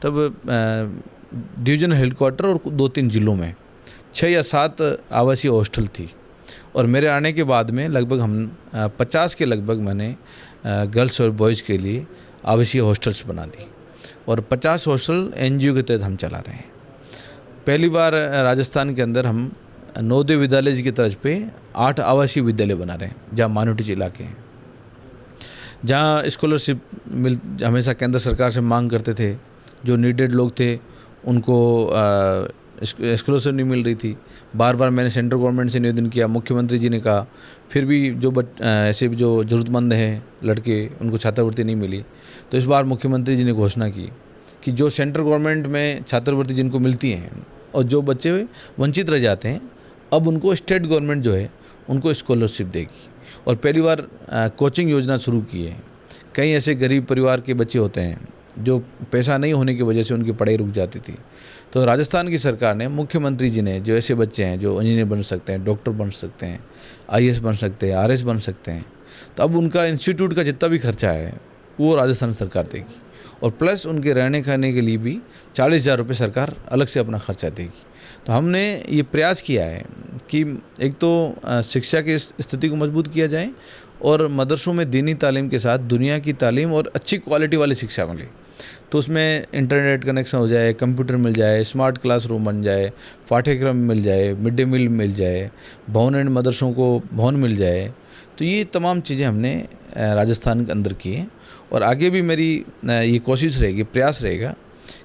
तब division headquarter और 2-3 ज़िलों में 6 या 7 आवासीय हॉस्टल थी। और मेरे आने के बाद में लगभग हम 50 के लगभग मैंने गर्ल्स और बॉयज़ के लिए आवासीय हॉस्टल्स बना दी और 50 हॉस्टल एनजीओ के तहत हम चला रहे हैं। पहली बार राजस्थान के अंदर हम नवोदय विद्यालय की तर्ज पे 8 आवासीय विद्यालय बना रहे हैं, जहाँ माइनॉरिटी इलाके हैं, जहाँ स्कॉलरशिप हमेशा केंद्र सरकार से मांग करते थे। जो नीडेड लोग थे उनको स्कॉलरशिप नहीं मिल रही थी। बार बार मैंने सेंट्रल गवर्नमेंट से निवेदन किया, मुख्यमंत्री जी ने कहा, फिर भी जो ऐसे जो ज़रूरतमंद हैं लड़के उनको छात्रवृत्ति नहीं मिली। तो इस बार मुख्यमंत्री जी ने घोषणा की कि जो सेंट्रल गवर्नमेंट में छात्रवृत्ति जिनको मिलती हैं और जो बच्चे वंचित रह जाते हैं, अब उनको स्टेट गवर्नमेंट जो है उनको स्कॉलरशिप देगी। और पहली बार कोचिंग योजना शुरू की है। कई ऐसे गरीब परिवार के बच्चे होते हैं जो पैसा नहीं होने की वजह से उनकी पढ़ाई रुक जाती थी। तो राजस्थान की सरकार ने, मुख्यमंत्री जी ने, जो ऐसे बच्चे हैं जो इंजीनियर बन सकते हैं, डॉक्टर बन सकते हैं, आईएएस बन सकते हैं, आरएस बन सकते हैं, तो अब उनका इंस्टीट्यूट का जितना भी खर्चा है वो राजस्थान सरकार देगी और प्लस उनके रहने खाने के लिए भी 40,000 रुपये सरकार अलग से अपना खर्चा देगी। तो हमने ये प्रयास किया है कि एक तो शिक्षा की स्थिति को मजबूत किया जाए और मदरसों में दीनी तालीम के साथ दुनिया की तालीम और अच्छी क्वालिटी वाली शिक्षा मिले। तो उसमें इंटरनेट कनेक्शन हो जाए, कंप्यूटर मिल जाए, स्मार्ट क्लासरूम बन जाए, पाठ्यक्रम मिल जाए, मिड डे मील मिल जाए, भवन एंड मदरसों को भवन मिल जाए। तो ये तमाम चीज़ें हमने राजस्थान के अंदर की हैं और आगे भी मेरी ये कोशिश रहेगी, प्रयास रहेगा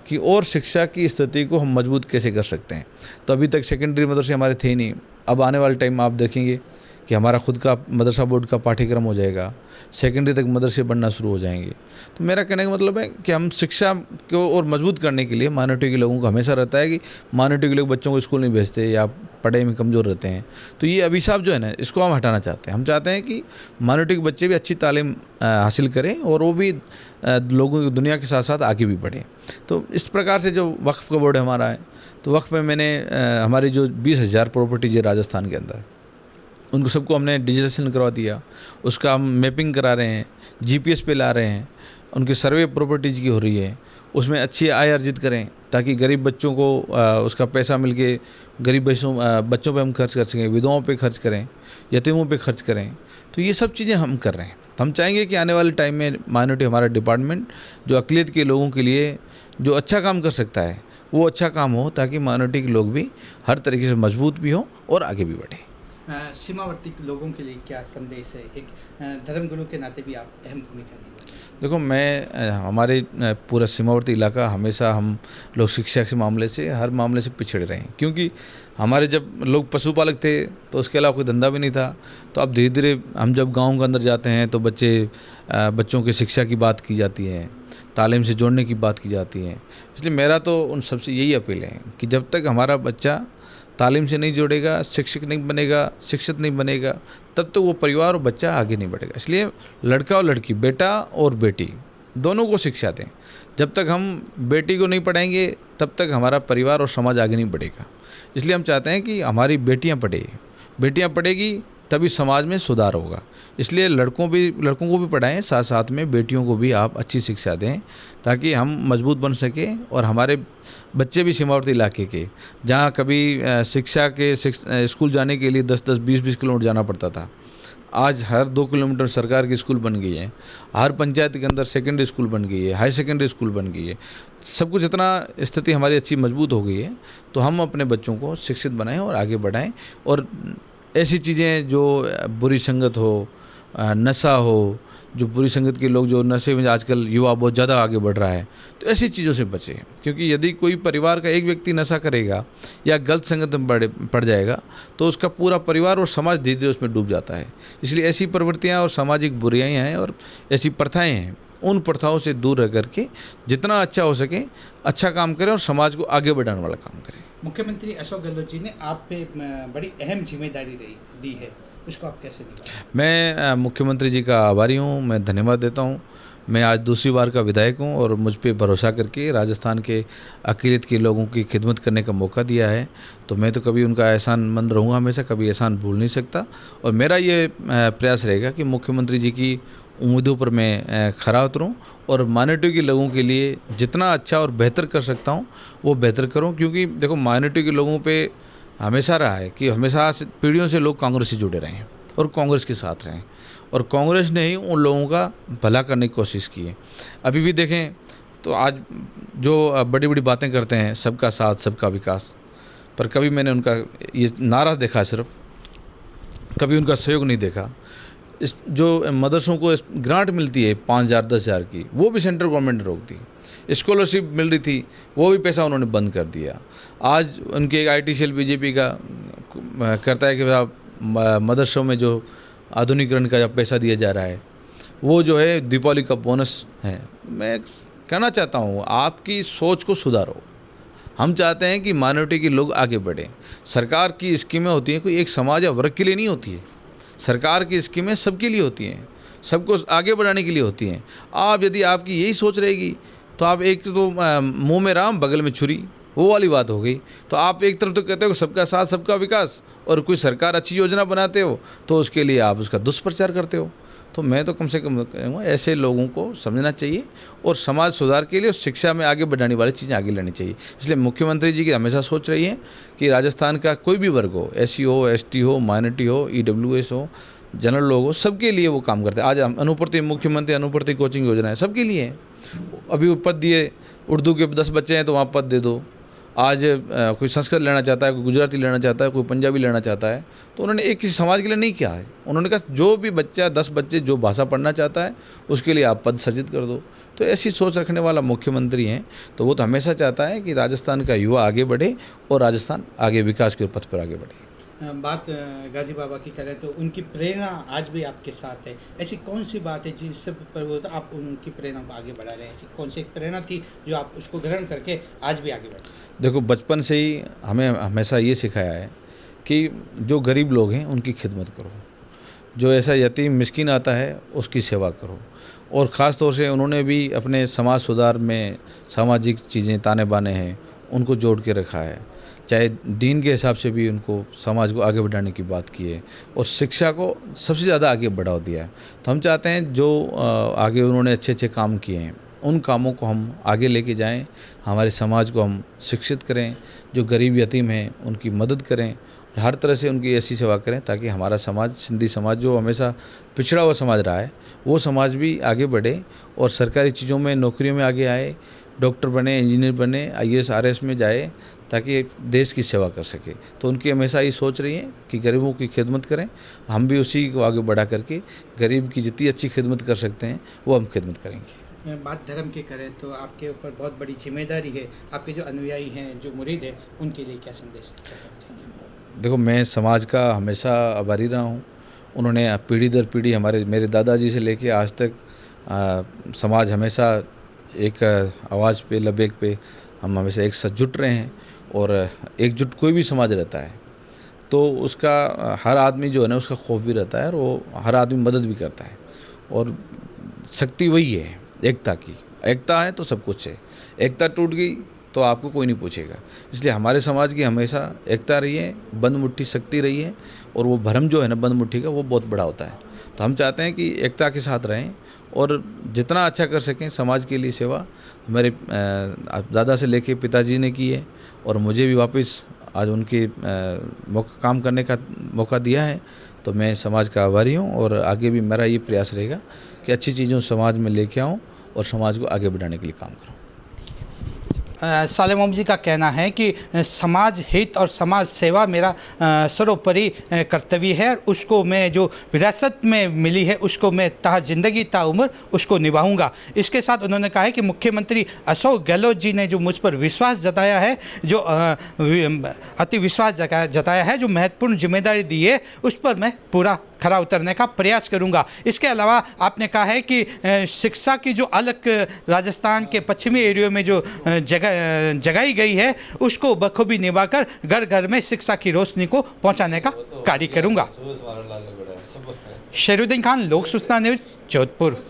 कि और शिक्षा की स्थिति को हम मजबूत कैसे कर सकते हैं। तो अभी तक सेकेंडरी मदरसे हमारे थे नहीं, अब आने वाले टाइम में आप देखेंगे कि हमारा खुद का मदरसा बोर्ड का पाठ्यक्रम हो जाएगा, सेकेंडरी तक मदरसे बनना शुरू हो जाएंगे। तो मेरा कहने का मतलब है कि हम शिक्षा को और मजबूत करने के लिए माइनॉरिटी के लोगों को हमेशा रहता है कि माइनॉरिटी के लोग बच्चों को स्कूल नहीं भेजते या पढ़ाई में कमज़ोर रहते हैं। तो ये अभिशाप जो है ना, इसको हम हटाना चाहते हैं। हम चाहते हैं कि माइनॉरिटी के बच्चे भी अच्छी तालीम हासिल करें और वो भी लोगों की दुनिया के साथ साथ आगे भी बढ़ें। तो इस प्रकार से जो वक्फ का बोर्ड हमारा है, तो वक्फ में मैंने हमारी जो 20,000 प्रॉपर्टीज है राजस्थान के अंदर, उनको सबको हमने डिजिटलाइजेशन करवा दिया। उसका हम मैपिंग करा रहे हैं, जीपीएस पे ला रहे हैं, उनकी सर्वे प्रॉपर्टीज़ की हो रही है, उसमें अच्छी आय अर्जित करें ताकि गरीब बच्चों को उसका पैसा मिल के गरीब बच्चों पे हम खर्च कर सकें, विधवाओं पे खर्च करें, यतीमों पे खर्च करें। तो ये सब चीज़ें हम कर रहे हैं। हम चाहेंगे कि आने वाले टाइम में माइनॉरिटी हमारा डिपार्टमेंट जो अक़लियत के लोगों के लिए जो अच्छा काम कर सकता है वो अच्छा काम हो, ताकि माइनॉरिटी के लोग भी हर तरीके से मजबूत भी हों और आगे भी बढ़ें। सीमावर्ती लोगों के लिए क्या संदेश है? एक धर्मगुरु के नाते भी आप अहम भूमिका निभाते हैं। देखो, मैं हमारे पूरा सीमावर्ती इलाका हमेशा हम लोग शिक्षा के मामले से, हर मामले से पिछड़ रहे हैं, क्योंकि हमारे जब लोग पशुपालक थे तो उसके अलावा कोई धंधा भी नहीं था। तो अब धीरे धीरे हम जब गाँव के अंदर जाते हैं तो बच्चों की शिक्षा की बात की जाती है, तालीम से जोड़ने की बात की जाती है। इसलिए मेरा तो उन सबसे यही अपील है कि जब तक हमारा बच्चा तालीम से नहीं जुड़ेगा, शिक्षक नहीं बनेगा, शिक्षित नहीं बनेगा, तब तक वो परिवार और बच्चा आगे नहीं बढ़ेगा। इसलिए लड़का और लड़की, बेटा और बेटी दोनों को शिक्षा दें। जब तक हम बेटी को नहीं पढ़ाएंगे तब तक हमारा परिवार और समाज आगे नहीं बढ़ेगा। इसलिए हम चाहते हैं कि हमारी बेटियां पढ़ेगी तभी समाज में सुधार होगा। इसलिए लड़कों को भी पढ़ाएं, साथ साथ में बेटियों को भी आप अच्छी शिक्षा दें ताकि हम मजबूत बन सकें और हमारे बच्चे भी सीमावर्ती इलाके के, जहाँ कभी शिक्षा के स्कूल जाने के लिए 10-10, 20-20 किलोमीटर जाना पड़ता था, आज हर 2 किलोमीटर सरकार की स्कूल बन गई है, हर पंचायत के अंदर सेकेंडरी स्कूल बन गई है, हाई सेकेंडरी स्कूल बन गई है। सब कुछ इतना स्थिति हमारी अच्छी मजबूत हो गई है। तो हम अपने बच्चों को शिक्षित बनाएं और आगे बढ़ाएं और ऐसी चीज़ें जो बुरी संगत हो, नशा हो, जो बुरी संगत के लोग, जो नशे में आजकल युवा बहुत ज़्यादा आगे बढ़ रहा है, तो ऐसी चीज़ों से बचें। क्योंकि यदि कोई परिवार का एक व्यक्ति नशा करेगा या गलत संगत में पड़ जाएगा तो उसका पूरा परिवार और समाज धीरे धीरे उसमें डूब जाता है। इसलिए ऐसी प्रवृत्तियाँ और सामाजिक बुराइयाँ हैं और ऐसी प्रथाएँ हैं, उन प्रथाओं से दूर रह करके जितना अच्छा हो सके अच्छा काम करें और समाज को आगे बढ़ाने वाला काम करें। मुख्यमंत्री अशोक गहलोत जी ने आप पे बड़ी अहम जिम्मेदारी दी है, उसको आप कैसे निभाएं? मैं मुख्यमंत्री जी का आभारी हूँ, मैं धन्यवाद देता हूँ। मैं आज दूसरी बार का विधायक हूँ और मुझ पे भरोसा करके राजस्थान के अक़लियत के लोगों की खिदमत करने का मौका दिया है। तो मैं तो कभी उनका एहसानमंद रहूँगा, हमेशा कभी एहसान भूल नहीं सकता। और मेरा ये प्रयास रहेगा कि मुख्यमंत्री जी की उम्मीदों पर मैं खरा उतरूँ और माइनॉरिटी के लोगों के लिए जितना अच्छा और बेहतर कर सकता हूँ वो बेहतर करूँ। क्योंकि देखो, माइनॉरिटी के लोगों पे हमेशा रहा है कि हमेशा पीढ़ियों से लोग कांग्रेस से जुड़े रहे हैं और कांग्रेस के साथ रहें, और कांग्रेस ने ही उन लोगों का भला करने की कोशिश की है। अभी भी देखें तो आज जो बड़ी बड़ी बातें करते हैं, सबका साथ सबका विकास, पर कभी मैंने उनका ये नारा देखा, सिर्फ कभी उनका सहयोग नहीं देखा। इस जो मदरसों को ग्रांट मिलती है 5,000 10,000 की, वो भी सेंट्रल गवर्नमेंट ने रोक दी। स्कॉलरशिप मिल रही थी, वो भी पैसा उन्होंने बंद कर दिया। आज उनके एक IT सेल बीजेपी का करता है कि आप मदरसों में जो आधुनिकीकरण का पैसा दिया जा रहा है वो जो है दीपावली का बोनस है। मैं कहना चाहता हूँ, आपकी सोच को सुधारो। हम चाहते हैं कि माइनॉरिटी के लोग आगे बढ़ें। सरकार की स्कीमें होती हैं, कोई एक समाज या वर्ग के लिए नहीं होती है। सरकार की स्कीमें सबके लिए होती हैं, सबको आगे बढ़ाने के लिए होती हैं। आप यदि आपकी यही सोच रहेगी तो आप एक तो मुंह में राम बगल में छुरी, वो वाली बात हो गई। तो आप एक तरफ तो कहते हो सबका साथ सबका विकास, और कोई सरकार अच्छी योजना बनाते हो तो उसके लिए आप उसका दुष्प्रचार करते हो। तो मैं तो कम से कम कहूँगा ऐसे लोगों को समझना चाहिए और समाज सुधार के लिए और शिक्षा में आगे बढ़ाने वाली चीज़ें आगे लेनी चाहिए। इसलिए मुख्यमंत्री जी की हमेशा सोच रही है कि राजस्थान का कोई भी वर्ग हो, SC हो, ST हो, माइनॉरिटी हो, EWS हो, जनरल लोग हो, सबके लिए वो काम करते हैं। आज अनुप्रति मुख्यमंत्री अनुप्रति कोचिंग योजना है, सबके लिए है। अभी पद दिए, उर्दू के 10 बच्चे हैं तो वहाँ पद दे दो। आज कोई संस्कृत लेना चाहता है, कोई गुजराती लेना चाहता है, कोई पंजाबी लेना चाहता है, तो उन्होंने एक किसी समाज के लिए नहीं किया है। उन्होंने कहा जो भी बच्चा 10 बच्चे जो भाषा पढ़ना चाहता है उसके लिए आप पद सृजित कर दो। तो ऐसी सोच रखने वाला मुख्यमंत्री हैं, तो वो तो हमेशा चाहता है कि राजस्थान का युवा आगे बढ़े और राजस्थान आगे विकास के पथ पर आगे बढ़े। बात गाजी बाबा की करें तो उनकी प्रेरणा आज भी आपके साथ है। ऐसी कौन सी बात है जिससे पर आप उनकी प्रेरणा को आगे बढ़ा रहे हैं? ऐसी कौन सी एक प्रेरणा थी जो आप उसको ग्रहण करके आज भी आगे बढ़े? देखो, बचपन से ही हमें हमेशा ये सिखाया है कि जो गरीब लोग हैं उनकी खिदमत करो, जो ऐसा यतीम मिस्किन आता है उसकी सेवा करो। और ख़ास तौर से उन्होंने भी अपने समाज सुधार में सामाजिक चीज़ें ताने बाने हैं उनको जोड़ के रखा है। चाहे दीन के हिसाब से भी उनको समाज को आगे बढ़ाने की बात की है और शिक्षा को सबसे ज़्यादा आगे बढ़ावा दिया है। तो हम चाहते हैं जो आगे उन्होंने अच्छे अच्छे काम किए हैं उन कामों को हम आगे लेके जाएं, हमारे समाज को हम शिक्षित करें, जो गरीब यतीम हैं उनकी मदद करें और हर तरह से उनकी ऐसी सेवा करें ताकि हमारा समाज, सिंधी समाज जो हमेशा पिछड़ा हुआ समाज रहा है, वो समाज भी आगे बढ़े और सरकारी चीज़ों में, नौकरियों में आगे आए, डॉक्टर बने, इंजीनियर बने, IAS RS में जाए ताकि देश की सेवा कर सके। तो उनकी हमेशा ये सोच रही है कि गरीबों की खिदमत करें। हम भी उसी को आगे बढ़ा करके गरीब की जितनी अच्छी खिदमत कर सकते हैं वो हम खिदमत करेंगे। बात धर्म की करें तो आपके ऊपर बहुत बड़ी जिम्मेदारी है। आपके जो अनुयायी हैं, जो मुरीद हैं, उनके लिए क्या संदेश? देखो, मैं समाज का हमेशा आभारी रहा हूँ। उन्होंने पीढ़ी दर पीढ़ी मेरे दादाजी से लेके आज तक समाज हमेशा एक आवाज़ पे, लबेक पे हम हमेशा एक साथ जुट रहे हैं। और एकजुट कोई भी समाज रहता है तो उसका हर आदमी जो है ना उसका खौफ भी रहता है और वो हर आदमी मदद भी करता है। और शक्ति वही है एकता की। एकता है तो सब कुछ है। एकता टूट गई तो आपको कोई नहीं पूछेगा। इसलिए हमारे समाज की हमेशा एकता रही है, बंद मुट्ठी शक्ति रही है। और वो भरम जो है ना बंद मुट्ठी का, वो बहुत बड़ा होता है। तो हम चाहते हैं कि एकता के साथ रहें और जितना अच्छा कर सकें समाज के लिए सेवा। हमारे दादा से लेके पिताजी ने की है और मुझे भी वापस आज उनके काम करने का मौका दिया है। तो मैं समाज का आभारी हूँ और आगे भी मेरा ये प्रयास रहेगा कि अच्छी चीज़ों समाज में लेके आऊँ और समाज को आगे बढ़ाने के लिए काम करूँ। सालेम मोहम्मद जी का कहना है कि समाज हित और समाज सेवा मेरा सर्वोपरि कर्तव्य है और उसको मैं जो विरासत में मिली है उसको मैं ज़िंदगी ताउम्र उसको निभाऊंगा। इसके साथ उन्होंने कहा है कि मुख्यमंत्री अशोक गहलोत जी ने जो मुझ पर विश्वास जताया है, जो अति विश्वास जताया है, जो महत्वपूर्ण जिम्मेदारी दी है, उस पर मैं पूरा खरा उतरने का प्रयास करूंगा। इसके अलावा आपने कहा है कि शिक्षा की जो अलग राजस्थान के पश्चिमी एरियो में जो जगाई गई है उसको बखूबी निभाकर घर घर में शिक्षा की रोशनी को पहुंचाने का कार्य करूंगा। शरीउद्दीन खान, लोक सूचना न्यूज़, जोधपुर।